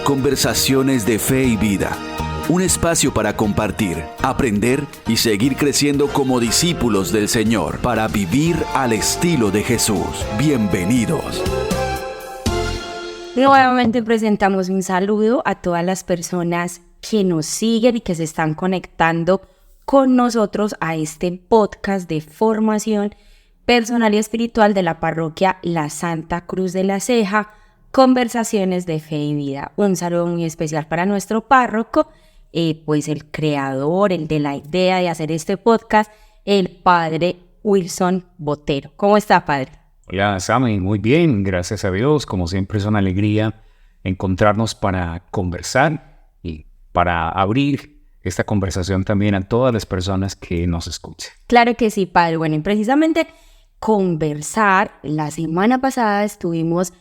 Conversaciones de Fe y Vida. Un espacio para compartir, aprender y seguir creciendo como discípulos del Señor para vivir al estilo de Jesús. Bienvenidos. Nuevamente presentamos un saludo a todas las personas que nos siguen y que se están conectando con nosotros a este podcast de formación personal y espiritual de la parroquia La Santa Cruz de la Ceja, Conversaciones de Fe y Vida. Un saludo muy especial para nuestro párroco, pues el creador, el de la idea de hacer este podcast, el padre Wilson Botero. ¿Cómo está, padre? Hola, Sammy, muy bien, gracias a Dios. Como siempre es una alegría encontrarnos para conversar y para abrir esta conversación también a todas las personas que nos escuchen. Claro que sí, padre. Bueno, y precisamente conversar, la semana pasada estuvimos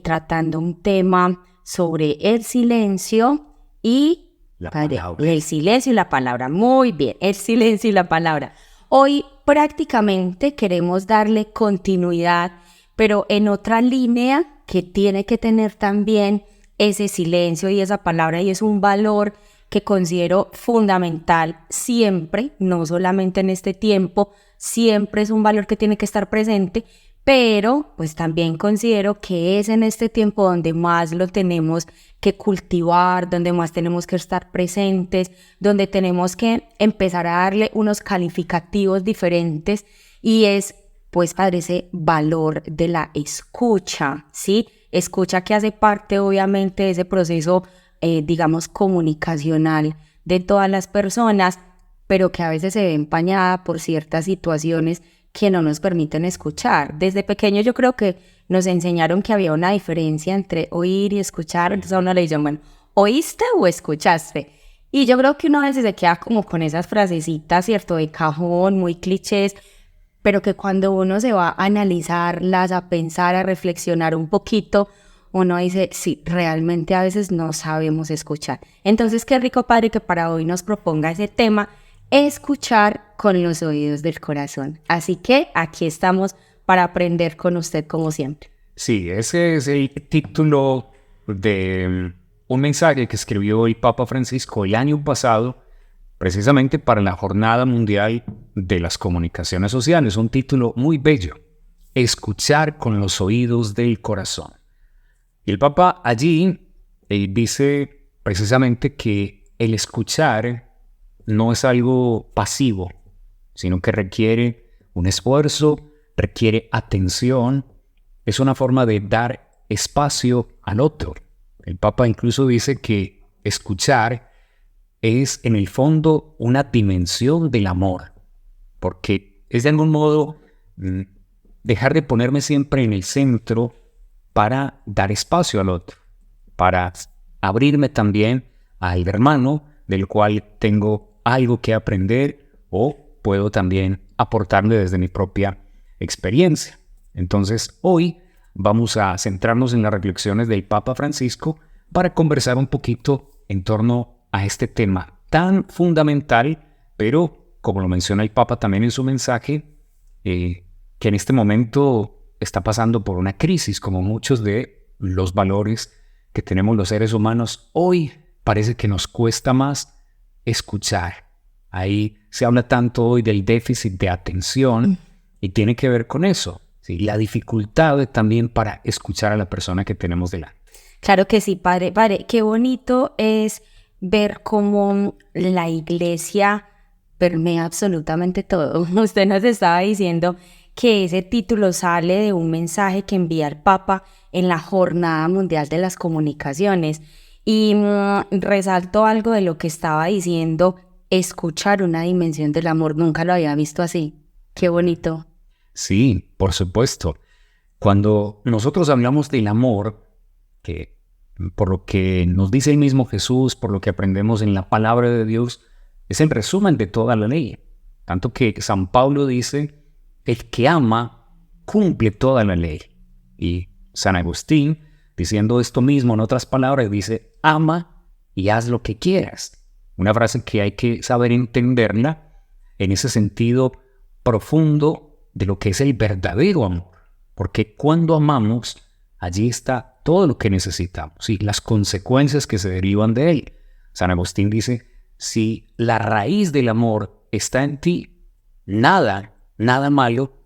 tratando un tema sobre el silencio y el silencio y la palabra. Muy bien, el silencio y la palabra. Hoy prácticamente queremos darle continuidad, pero en otra línea que tiene que tener también ese silencio y esa palabra, y es un valor que considero fundamental siempre, no solamente en este tiempo, siempre es un valor que tiene que estar presente, pero pues también considero que es en este tiempo donde más lo tenemos que cultivar, donde más tenemos que estar presentes, donde tenemos que empezar a darle unos calificativos diferentes, y es pues padre ese valor de la escucha, ¿sí? Escucha que hace parte obviamente de ese proceso digamos comunicacional de todas las personas, pero que a veces se ve empañada por ciertas situaciones que no nos permiten escuchar. Desde pequeño yo creo que nos enseñaron que había una diferencia entre oír y escuchar, entonces a uno le dicen, bueno, ¿oíste o escuchaste? Y yo creo que uno a veces se queda como con esas frasecitas, ¿cierto?, de cajón, muy clichés, pero que cuando uno se va a analizarlas, a pensar, a reflexionar un poquito, uno dice, sí, realmente a veces no sabemos escuchar. Entonces, qué rico, padre, que para hoy nos proponga ese tema, escuchar con los oídos del corazón. Así que aquí estamos para aprender con usted como siempre. Sí, ese es el título de un mensaje que escribió el Papa Francisco el año pasado, precisamente para la Jornada Mundial de las Comunicaciones Sociales. Un título muy bello, escuchar con los oídos del corazón. Y el Papa allí dice precisamente que el escuchar no es algo pasivo, sino que requiere un esfuerzo, requiere atención, es una forma de dar espacio al otro. El Papa incluso dice que escuchar es en el fondo una dimensión del amor, porque es de algún modo dejar de ponerme siempre en el centro para dar espacio al otro, para abrirme también al hermano del cual tengo algo que aprender o puedo también aportarle desde mi propia experiencia. Entonces, hoy vamos a centrarnos en las reflexiones del Papa Francisco para conversar un poquito en torno a este tema tan fundamental, pero como lo menciona el Papa también en su mensaje, que en este momento está pasando por una crisis, como muchos de los valores que tenemos los seres humanos. Hoy parece que nos cuesta más escuchar. Ahí se habla tanto hoy del déficit de atención y tiene que ver con eso, ¿sí? La dificultad también para escuchar a la persona que tenemos delante. Claro que sí, padre. Padre, qué bonito es ver cómo la iglesia permea absolutamente todo. Usted nos estaba diciendo que ese título sale de un mensaje que envía el Papa en la Jornada Mundial de las Comunicaciones. Y resalto algo de lo que estaba diciendo, escuchar una dimensión del amor. Nunca lo había visto así. Qué bonito. Sí, por supuesto. Cuando nosotros hablamos del amor, que por lo que nos dice el mismo Jesús, por lo que aprendemos en la palabra de Dios, es el resumen de toda la ley. Tanto que San Pablo dice, el que ama cumple toda la ley. Y San Agustín, diciendo esto mismo en otras palabras, dice, ama y haz lo que quieras. Una frase que hay que saber entenderla en ese sentido profundo de lo que es el verdadero amor. Porque cuando amamos, allí está todo lo que necesitamos y las consecuencias que se derivan de él. San Agustín dice, si la raíz del amor está en ti, nada malo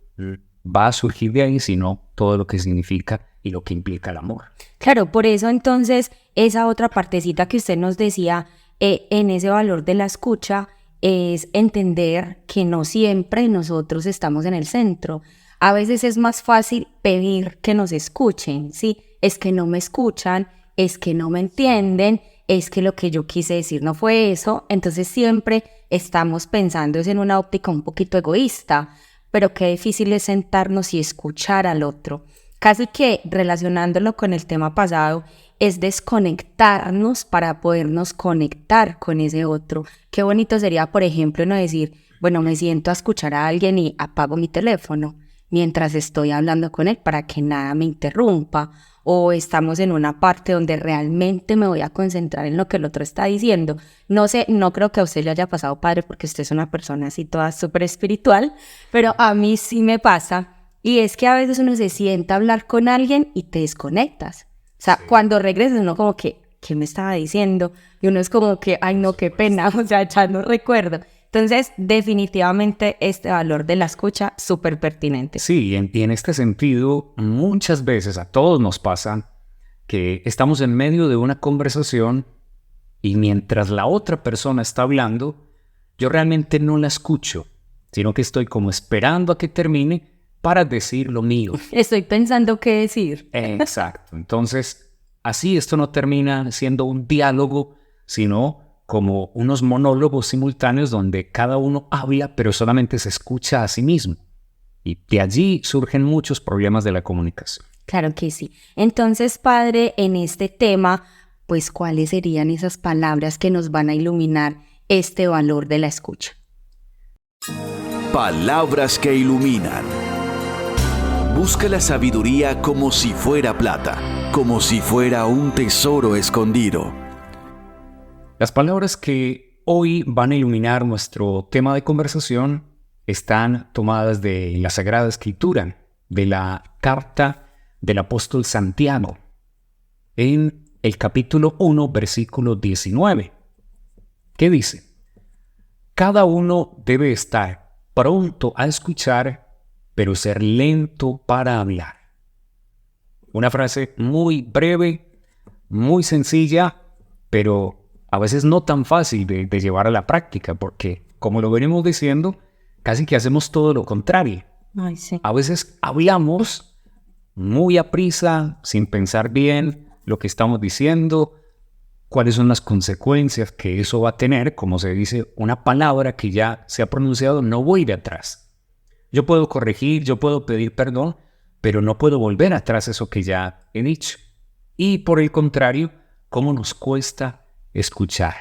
va a surgir de ahí, sino todo lo que significa y lo que implica el amor. Claro, por eso entonces esa otra partecita que usted nos decía en ese valor de la escucha es entender que no siempre nosotros estamos en el centro. A veces es más fácil pedir que nos escuchen, ¿sí? Es que no me escuchan, es que no me entienden, es que lo que yo quise decir no fue eso. Entonces siempre estamos pensando en una óptica un poquito egoísta, pero qué difícil es sentarnos y escuchar al otro. Casi que relacionándolo con el tema pasado, es desconectarnos para podernos conectar con ese otro. Qué bonito sería, por ejemplo, no decir, bueno, me siento a escuchar a alguien y apago mi teléfono mientras estoy hablando con él para que nada me interrumpa. O estamos en una parte donde realmente me voy a concentrar en lo que el otro está diciendo. No sé, no creo que a usted le haya pasado, padre, porque usted es una persona así toda súper espiritual, pero a mí sí me pasa. Y es que a veces uno se sienta a hablar con alguien y te desconectas. O sea, cuando regresas uno como que, ¿qué me estaba diciendo? Y uno es como que, ay no, qué pena, o sea, ya no recuerdo. Entonces, definitivamente este valor de la escucha, súper pertinente. Sí, y en este sentido, muchas veces a todos nos pasa que estamos en medio de una conversación y mientras la otra persona está hablando, yo realmente no la escucho, sino que estoy como esperando a que termine para decir lo mío. Estoy pensando qué decir. Exacto. Entonces, así esto no termina siendo un diálogo, sino como unos monólogos simultáneos donde cada uno habla, pero solamente se escucha a sí mismo. Y de allí surgen muchos problemas de la comunicación. Claro que sí. Entonces, padre, en este tema, pues, ¿cuáles serían esas palabras que nos van a iluminar este valor de la escucha? Palabras que iluminan. Busca la sabiduría como si fuera plata, como si fuera un tesoro escondido. Las palabras que hoy van a iluminar nuestro tema de conversación están tomadas de la Sagrada Escritura, de la carta del apóstol Santiago, en el capítulo 1, versículo 19, que dice: cada uno debe estar pronto a escuchar, pero ser lento para hablar. Una frase muy breve, muy sencilla, pero a veces no tan fácil de llevar a la práctica, porque, como lo venimos diciendo, casi que hacemos todo lo contrario. Ay, sí. A veces hablamos muy aprisa, sin pensar bien lo que estamos diciendo, cuáles son las consecuencias que eso va a tener. Como se dice, una palabra que ya se ha pronunciado no vuelve atrás. Yo puedo corregir, yo puedo pedir perdón, pero no puedo volver atrás eso que ya he dicho. Y por el contrario, ¿cómo nos cuesta escuchar?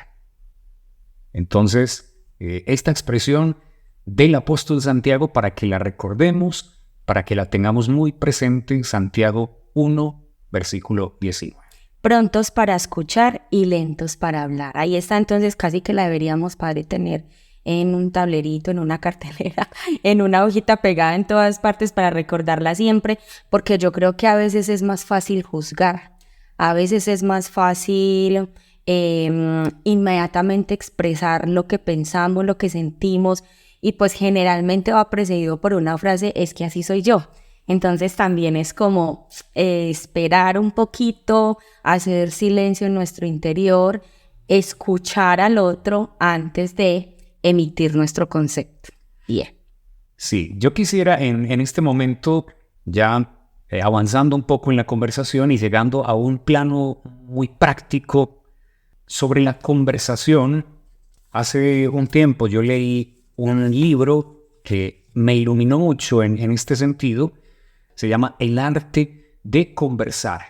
Entonces, esta expresión del apóstol Santiago, para que la recordemos, para que la tengamos muy presente, Santiago 1, versículo 19. Prontos para escuchar y lentos para hablar. Ahí está, entonces casi que la deberíamos, padre, tener en un tablerito, en una cartelera, en una hojita pegada en todas partes para recordarla siempre, porque yo creo que a veces es más fácil juzgar, a veces es más fácil inmediatamente expresar lo que pensamos, lo que sentimos, y pues generalmente va precedido por una frase, es que así soy yo. Entonces también es como esperar un poquito, hacer silencio en nuestro interior, escuchar al otro antes de emitir nuestro concepto. Bien. Sí, yo quisiera en este momento, ya avanzando un poco en la conversación y llegando a un plano muy práctico sobre la conversación. Hace un tiempo yo leí un libro que me iluminó mucho en este sentido. Se llama El arte de conversar.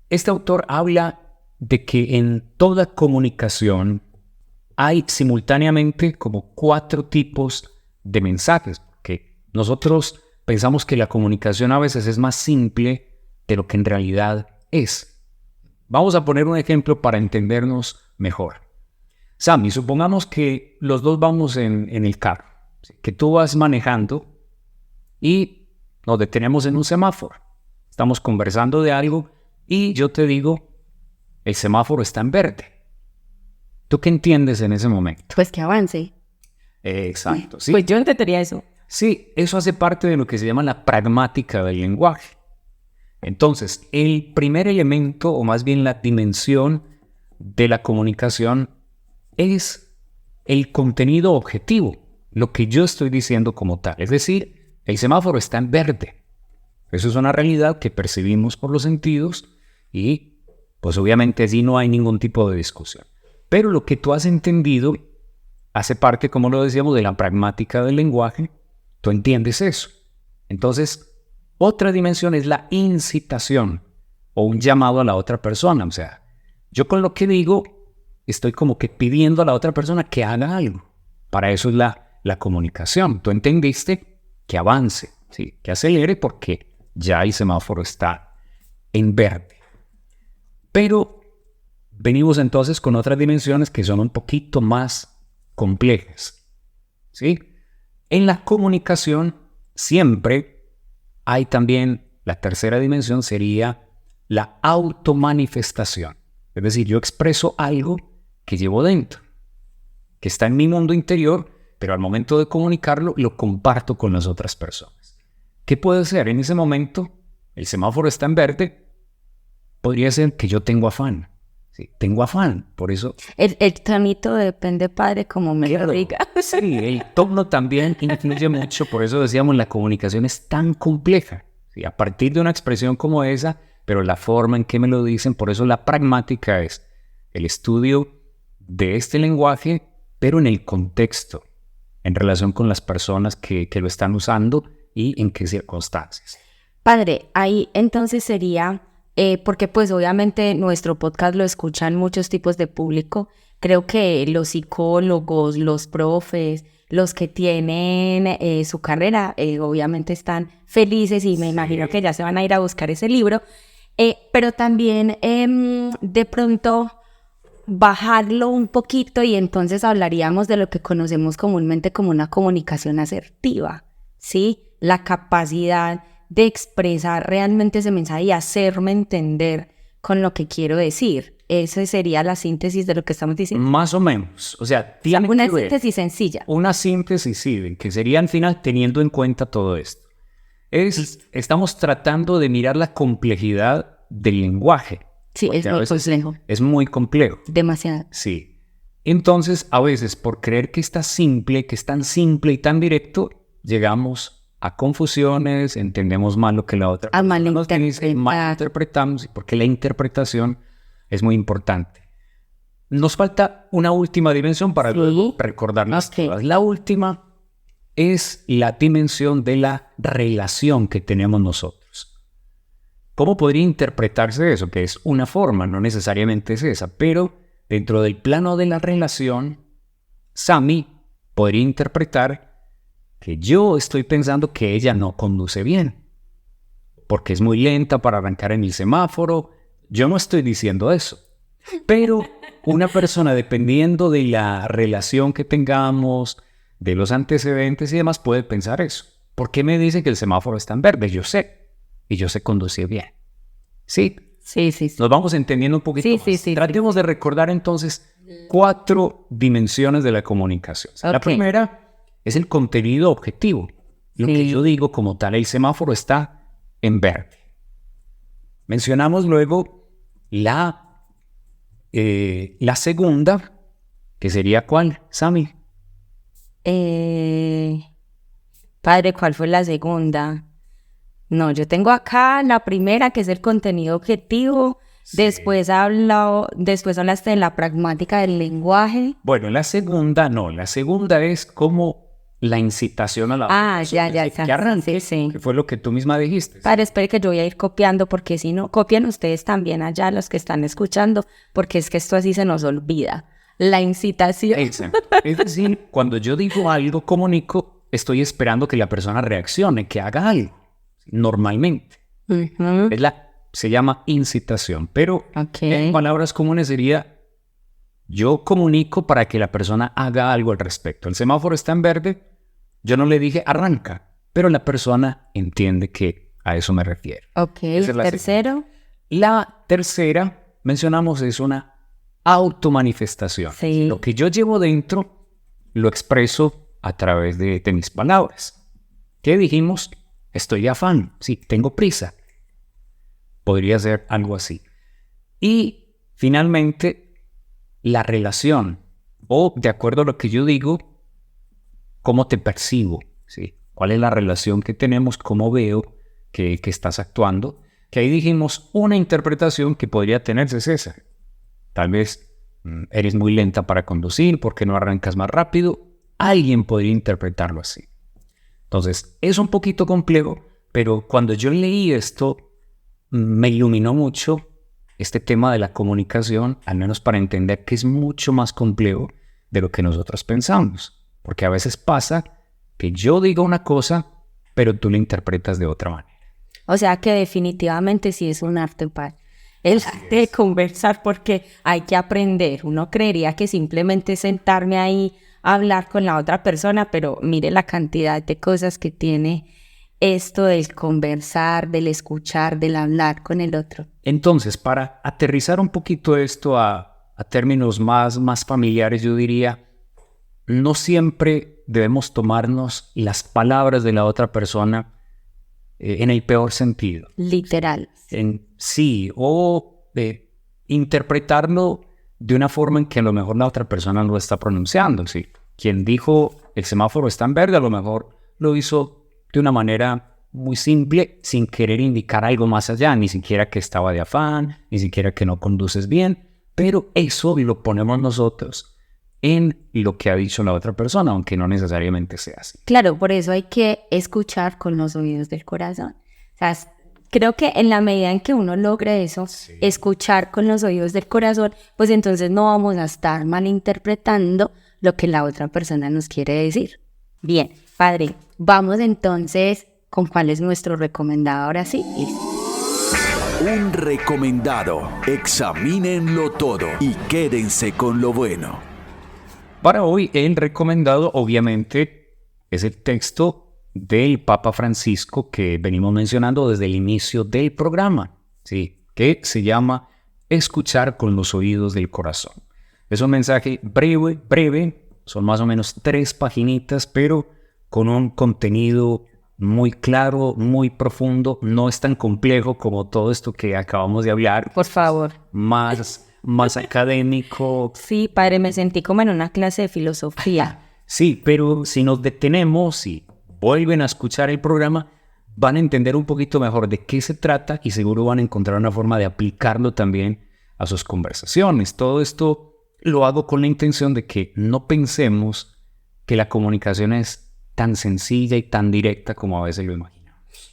Este autor habla de que en toda comunicación hay simultáneamente como 4 tipos de mensajes, que nosotros pensamos que la comunicación a veces es más simple de lo que en realidad es. Vamos a poner un ejemplo para entendernos mejor. Sammy, supongamos que los dos vamos en el carro, que tú vas manejando y nos detenemos en un semáforo. Estamos conversando de algo y yo te digo, el semáforo está en verde. ¿Tú qué entiendes en ese momento? Pues que avance. Exacto, sí. Pues yo entendería eso. Sí, eso hace parte de lo que se llama la pragmática del lenguaje. Entonces, el primer elemento, o más bien la dimensión de la comunicación, es el contenido objetivo, lo que yo estoy diciendo como tal. Es decir, el semáforo está en verde. Eso es una realidad que percibimos por los sentidos y, pues obviamente, allí no hay ningún tipo de discusión. Pero lo que tú has entendido hace parte, como lo decíamos, de la pragmática del lenguaje. Tú entiendes eso. Entonces, otra dimensión es la incitación o un llamado a la otra persona. O sea, yo con lo que digo estoy como que pidiendo a la otra persona que haga algo. Para eso es la comunicación. Tú entendiste que avance, ¿sí? Que acelere porque ya el semáforo está en verde. Pero venimos entonces con otras dimensiones que son un poquito más complejas, ¿sí? En la comunicación siempre hay también, la tercera dimensión sería la automanifestación. Es decir, yo expreso algo que llevo dentro, que está en mi mundo interior, pero al momento de comunicarlo, lo comparto con las otras personas. ¿Qué puede ser? En ese momento, el semáforo está en verde, podría ser que yo tengo afán. Sí, tengo afán, por eso... El tonito depende, padre, como me lo diga. Sí, el tono también influye mucho, por eso decíamos, la comunicación es tan compleja. ¿Sí? A partir de una expresión como esa, pero la forma en que me lo dicen, por eso la pragmática es el estudio de este lenguaje, pero en el contexto, en relación con las personas que lo están usando y en qué circunstancias. Padre, ahí entonces sería... porque pues obviamente nuestro podcast lo escuchan muchos tipos de público. Creo que los psicólogos, los profes, los que tienen su carrera, obviamente están felices y me imagino que ya se van a ir a buscar ese libro. Pero también de pronto bajarlo un poquito y entonces hablaríamos de lo que conocemos comúnmente como una comunicación asertiva, ¿sí? La capacidad de expresar realmente ese mensaje y hacerme entender con lo que quiero decir. Esa sería la síntesis de lo que estamos diciendo. Más o menos. O sea, tiene una que ver. Síntesis sencilla. Una síntesis, sí, que sería al final teniendo en cuenta todo esto. Estamos tratando de mirar la complejidad del lenguaje. Sí, es muy complejo. Es muy complejo. Demasiado. Sí. Entonces, a veces, por creer que está simple, que es tan simple y tan directo, llegamos a confusiones, entendemos mal lo que la otra persona nos dice, malinterpretamos, porque la interpretación es muy importante. Nos falta una última dimensión para recordarnos todas. La última es la dimensión de la relación que tenemos nosotros. ¿Cómo podría interpretarse eso? Que es una forma, no necesariamente es esa, pero dentro del plano de la relación, Sammy podría interpretar que yo estoy pensando que ella no conduce bien, porque es muy lenta para arrancar en el semáforo. Yo no estoy diciendo eso, pero una persona, dependiendo de la relación que tengamos, de los antecedentes y demás, puede pensar eso. ¿Por qué me dice que el semáforo está en verde? Yo sé, y yo sé conducir bien. ¿Sí? Sí. Nos vamos entendiendo un poquito más. Sí. Tratemos de recordar entonces 4 dimensiones de la comunicación. La primera es el contenido objetivo. Lo que yo digo como tal, el semáforo está en verde. Mencionamos luego la segunda, que sería ¿cuál, Sammy? Padre, ¿cuál fue la segunda? No, yo tengo acá la primera, que es el contenido objetivo. Sí. Después hablaste de la pragmática del lenguaje. Bueno, la segunda es como la incitación a la ya. Que arranque, sí. Que fue lo que tú misma dijiste. Padre, espere que yo voy a ir copiando, porque si no, copian ustedes también allá los que están escuchando, porque es que esto así se nos olvida. La incitación. Exacto. Es decir, cuando yo digo algo, comunico, estoy esperando que la persona reaccione, que haga algo, normalmente. Uh-huh. Se llama incitación, pero en palabras comunes sería: yo comunico para que la persona haga algo al respecto. El semáforo está en verde, yo no le dije arranca, pero la persona entiende que a eso me refiero. Ok, ¿el tercero? La tercera, mencionamos, es una automanifestación. Sí. Lo que yo llevo dentro lo expreso a través de mis palabras. ¿Qué dijimos? Estoy de afán, sí, tengo prisa. Podría ser algo así. Y finalmente, la relación, o de acuerdo a lo que yo digo, cómo te percibo, ¿sí? ¿Cuál es la relación que tenemos? ¿Cómo veo que estás actuando? Que ahí dijimos una interpretación que podría tenerse César. Tal vez eres muy lenta para conducir, ¿por qué no arrancas más rápido? Alguien podría interpretarlo así. Entonces, es un poquito complejo, pero cuando yo leí esto, me iluminó mucho este tema de la comunicación, al menos para entender que es mucho más complejo de lo que nosotros pensamos. Porque a veces pasa que yo digo una cosa, pero tú la interpretas de otra manera. O sea que definitivamente sí es un arte, padre. El arte de conversar, porque hay que aprender. Uno creería que simplemente sentarme ahí a hablar con la otra persona, pero mire la cantidad de cosas que tiene esto del conversar, del escuchar, del hablar con el otro. Entonces, para aterrizar un poquito esto a términos más familiares, yo diría, no siempre debemos tomarnos las palabras de la otra persona en el peor sentido. Literal. Sí, o interpretarlo de una forma en que a lo mejor la otra persona no lo está pronunciando. ¿Sí? Quien dijo el semáforo está en verde, a lo mejor lo hizo de una manera muy simple, sin querer indicar algo más allá, ni siquiera que estaba de afán, ni siquiera que no conduces bien, pero eso lo ponemos nosotros en lo que ha dicho la otra persona, aunque no necesariamente sea así. Claro, por eso hay que escuchar con los oídos del corazón. O sea, creo que en la medida en que uno logre eso, sí, escuchar con los oídos del corazón, pues entonces no vamos a estar malinterpretando lo que la otra persona nos quiere decir. Bien, padre, vamos entonces con cuál es nuestro recomendado ahora sí. Un recomendado. Examínenlo todo y quédense con lo bueno. Para hoy, el recomendado, obviamente, es el texto del Papa Francisco que venimos mencionando desde el inicio del programa, ¿sí? Que se llama Escuchar con los oídos del corazón. Es un mensaje breve, son más o menos 3 paginitas, pero con un contenido muy claro, muy profundo. No es tan complejo como todo esto que acabamos de hablar. Por favor. Más académico. Sí, padre, me sentí como en una clase de filosofía. Sí, pero si nos detenemos y vuelven a escuchar el programa, van a entender un poquito mejor de qué se trata y seguro van a encontrar una forma de aplicarlo también a sus conversaciones. Todo esto lo hago con la intención de que no pensemos que la comunicación es tan sencilla y tan directa como a veces lo imaginamos.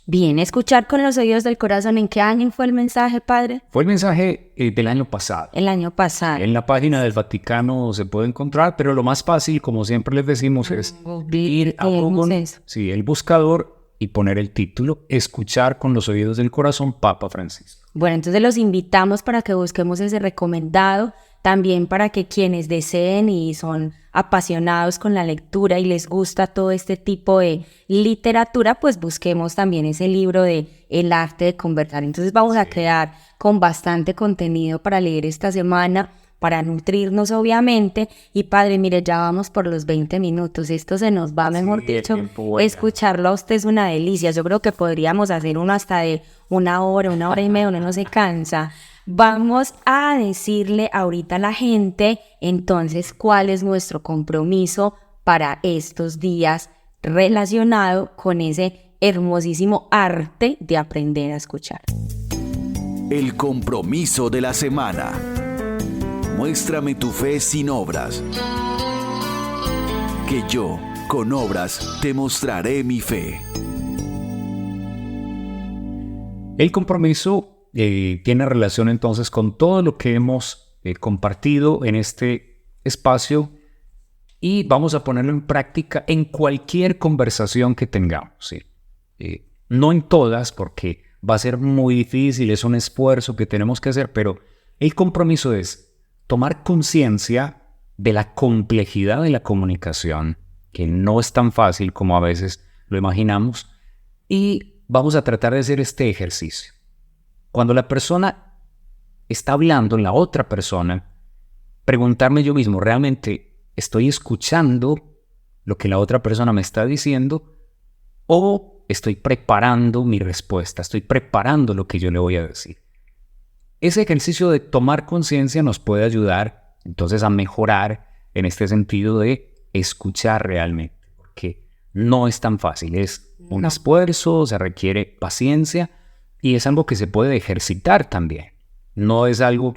Bien, escuchar con los oídos del corazón. ¿En qué año fue el mensaje, padre? Fue el mensaje del año pasado. El año pasado. En la página del Vaticano se puede encontrar, pero lo más fácil, como siempre les decimos, es ir a Google, sí, el buscador y poner el título Escuchar con los oídos del corazón, Papa Francisco. Bueno, entonces los invitamos para que busquemos ese recomendado, también para que quienes deseen y son apasionados con la lectura y les gusta todo este tipo de literatura, pues busquemos también ese libro de El arte de conversar. Entonces vamos a quedar con bastante contenido para leer esta semana, para nutrirnos obviamente. Y padre, mire, ya vamos por los 20 minutos, esto se nos va, mejor dicho, escucharlo a usted es una delicia. Yo creo que podríamos hacer uno hasta de 1 hora, 1 hora y media, uno no se cansa. Vamos a decirle ahorita a la gente, entonces, cuál es nuestro compromiso para estos días relacionado con ese hermosísimo arte de aprender a escuchar. El compromiso de la semana. Muéstrame tu fe sin obras, que yo, con obras, te mostraré mi fe. El compromiso tiene relación entonces con todo lo que hemos compartido en este espacio y vamos a ponerlo en práctica en cualquier conversación que tengamos, ¿sí? No en todas, porque va a ser muy difícil, es un esfuerzo que tenemos que hacer, pero el compromiso es tomar conciencia de la complejidad de la comunicación, que no es tan fácil como a veces lo imaginamos, y vamos a tratar de hacer este ejercicio. Cuando la persona está hablando la otra persona, preguntarme yo mismo, ¿realmente estoy escuchando lo que la otra persona me está diciendo o estoy preparando mi respuesta, estoy preparando lo que yo le voy a decir? Ese ejercicio de tomar conciencia nos puede ayudar entonces a mejorar en este sentido de escuchar realmente, porque no es tan fácil, es un esfuerzo, se requiere paciencia y es algo que se puede ejercitar también. No es algo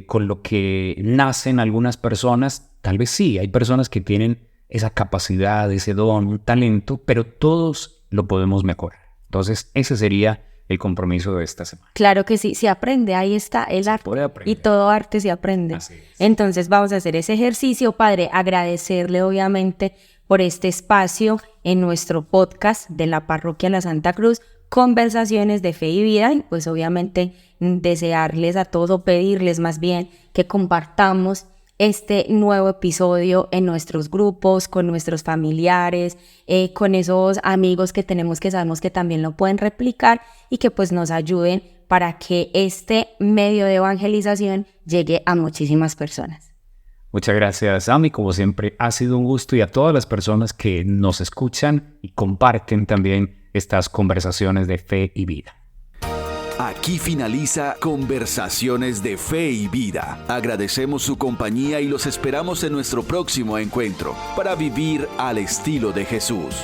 con lo que nacen algunas personas, tal vez sí, hay personas que tienen esa capacidad, ese don, un talento, pero todos lo podemos mejorar. Entonces, ese sería el compromiso de esta semana. Claro que sí, se aprende, ahí está el arte. Y todo arte se aprende. Así es. Entonces vamos a hacer ese ejercicio, Padre, agradecerle obviamente por este espacio en nuestro podcast de la Parroquia La Santa Cruz, Conversaciones de Fe y Vida, y pues obviamente desearles a todos, pedirles más bien que compartamos este nuevo episodio en nuestros grupos, con nuestros familiares, con esos amigos que tenemos que sabemos que también lo pueden replicar y que pues nos ayuden para que este medio de evangelización llegue a muchísimas personas. Muchas gracias, Sami. Como siempre, ha sido un gusto, y a todas las personas que nos escuchan y comparten también estas conversaciones de fe y vida. Aquí finaliza Conversaciones de Fe y Vida. Agradecemos su compañía y los esperamos en nuestro próximo encuentro para vivir al estilo de Jesús.